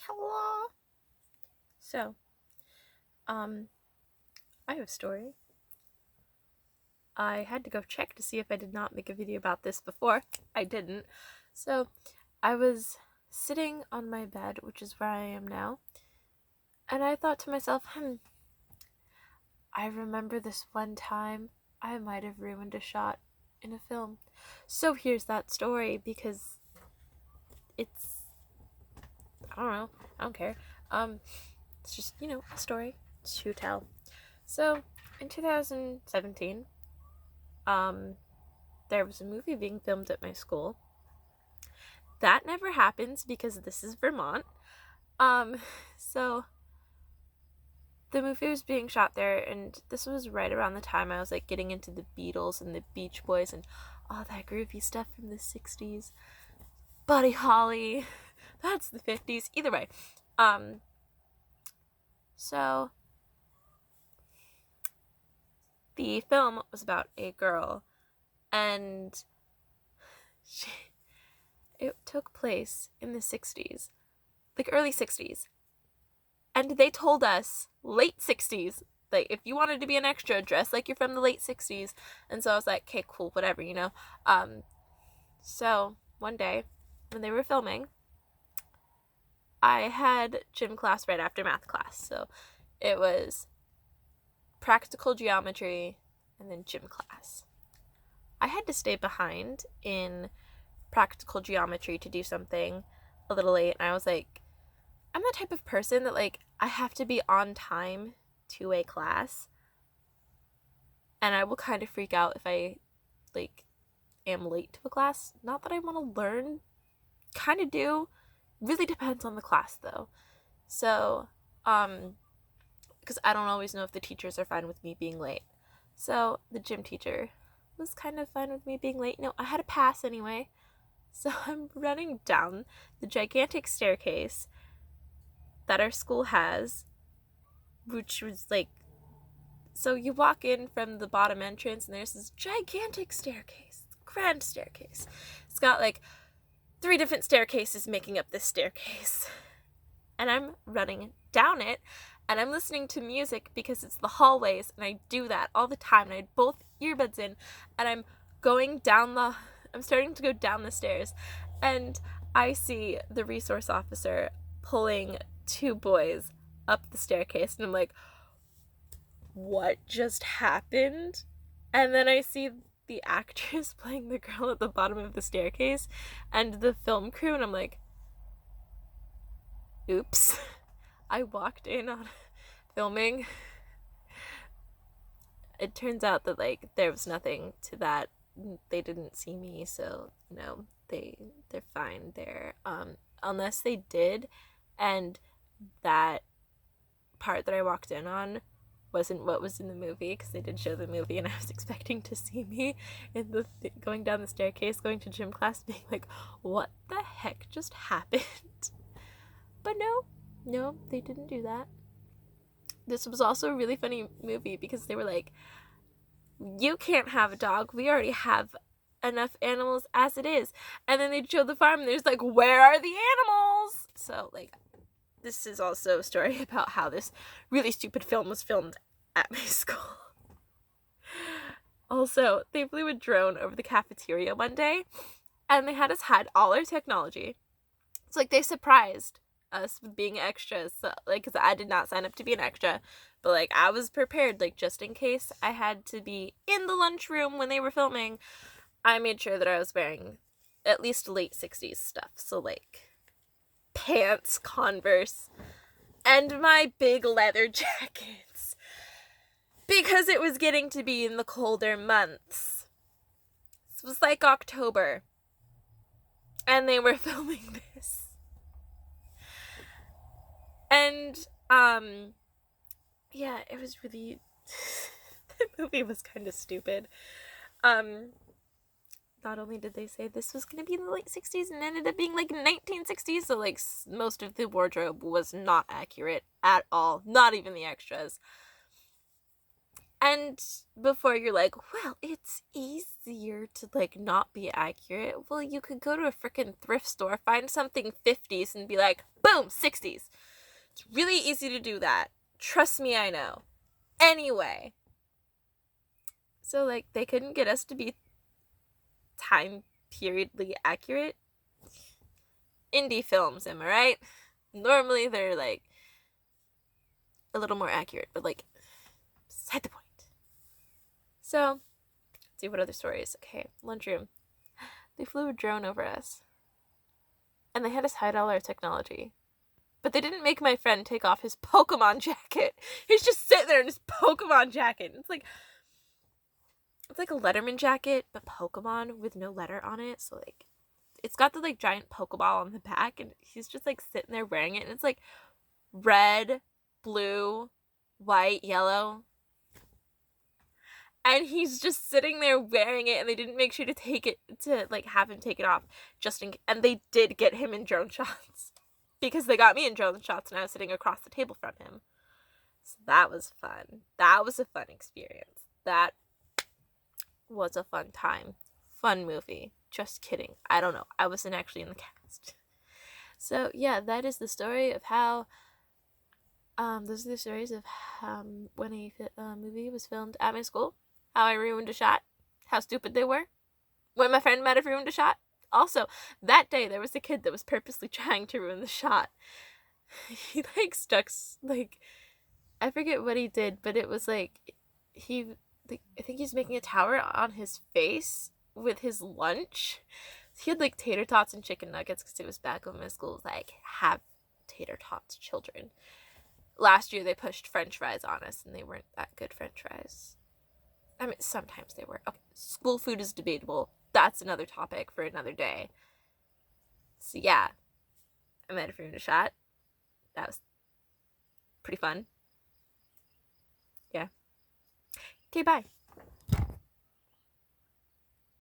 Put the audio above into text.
Hello. So, I have a story. I had to go check to see if I did not make a video about this before. I didn't. So, I was sitting on my bed, which is where I am now, and I thought to myself, I remember this one time I might have ruined a shot in a film. So here's that story because it's, I don't know, I don't care. It's just, a story to tell. So, in 2017, there was a movie being filmed at my school. That never happens because this is Vermont. So the movie was being shot there, and this was right around the time I was like getting into the Beatles and the Beach Boys and all that groovy stuff from the 60s. Buddy Holly, that's the 50s. Either way. So the film was about a girl, and it took place in the 60s, like early 60s. And they told us late 60s, like, if you wanted to be an extra, dress like you're from the late 60s. And so I was like, okay, cool, whatever, So one day when they were filming, I had gym class right after math class. So it was practical geometry and then gym class. I had to stay behind in practical geometry to do something a little late, and I was like, I'm the type of person that, like, I have to be on time to a class, and I will kind of freak out if I, like, am late to a class. Not that I want to learn, kind of do. Really depends on the class, though. So, because I don't always know if the teachers are fine with me being late. So, the gym teacher was kind of fine with me being late. No, I had a pass anyway. So, I'm running down the gigantic staircase that our school has, which was like, so you walk in from the bottom entrance and there's this gigantic staircase, grand staircase. It's got like 3 different staircases making up this staircase. And I'm running down it, and I'm listening to music because it's the hallways, and I do that all the time, and I had both earbuds in, and I'm starting to go down the stairs, and I see the resource officer pulling 2 boys up the staircase, and I'm like, what just happened? And then I see the actress playing the girl at the bottom of the staircase and the film crew, and I'm like, oops. I walked in on filming. It turns out that, like, there was nothing to that. They didn't see me, so they're fine there. Unless they did, and that part that I walked in on wasn't what was in the movie, because they did show the movie, and I was expecting to see me in the going down the staircase, going to gym class, being like, what the heck just happened? But no, they didn't do that. This was also a really funny movie because they were like, you can't have a dog. We already have enough animals as it is. And then they'd show the farm and there's like, where are the animals? So, like, this is also a story about how this really stupid film was filmed at my school. Also, they flew a drone over the cafeteria one day and they had us hide all our technology. It's like they surprised us with being extras, so, like, because I did not sign up to be an extra, but like I was prepared, like, just in case I had to be in the lunchroom when they were filming. I made sure that I was wearing at least late 60s stuff, so like pants, Converse, and my big leather jackets, because it was getting to be in the colder months. This was like October, and they were filming this. And, yeah, it was really, the movie was kind of stupid. Not only did they say this was going to be in the late 60s and ended up being like 1960s, so like most of the wardrobe was not accurate at all, not even the extras. And before you're like, well, it's easier to like not be accurate. Well, you could go to a freaking thrift store, find something 50s and be like, boom, 60s. It's really easy to do that. Trust me, I know. Anyway. So like they couldn't get us to be time periodly accurate. Indie films, am I right? Normally they're like a little more accurate, but like beside the point. So, let's see what other stories. Okay, lunchroom. They flew a drone over us. And they had us hide all our technology. But they didn't make my friend take off his Pokemon jacket. He's just sitting there in his Pokemon jacket. It's like a Letterman jacket, but Pokemon with no letter on it. So like it's got the like giant Pokeball on the back, and he's just like sitting there wearing it, and it's like red, blue, white, yellow. And he's just sitting there wearing it, and they didn't make sure to like have him take it off and they did get him in drone shots because they got me in drone shots and I was sitting across the table from him. So that was fun. That was a fun experience. That was a fun time. Fun movie. Just kidding. I don't know. I wasn't actually in the cast. So yeah, that is the story of how those are the stories of when a movie was filmed at my school. How I ruined a shot. How stupid they were. When my friend might have ruined a shot. Also, that day there was a kid that was purposely trying to ruin the shot. He like stuck like I forget what he did, but it was like I think he's making a tower on his face with his lunch. He had like tater tots and chicken nuggets because it was back when my school was like, have tater tots, children. Last year they pushed French fries on us and they weren't that good French fries. I mean, sometimes they were. Okay, school food is debatable. That's another topic for another day. So yeah, I might have ruined a shot. That was pretty fun. Yeah. Okay, bye.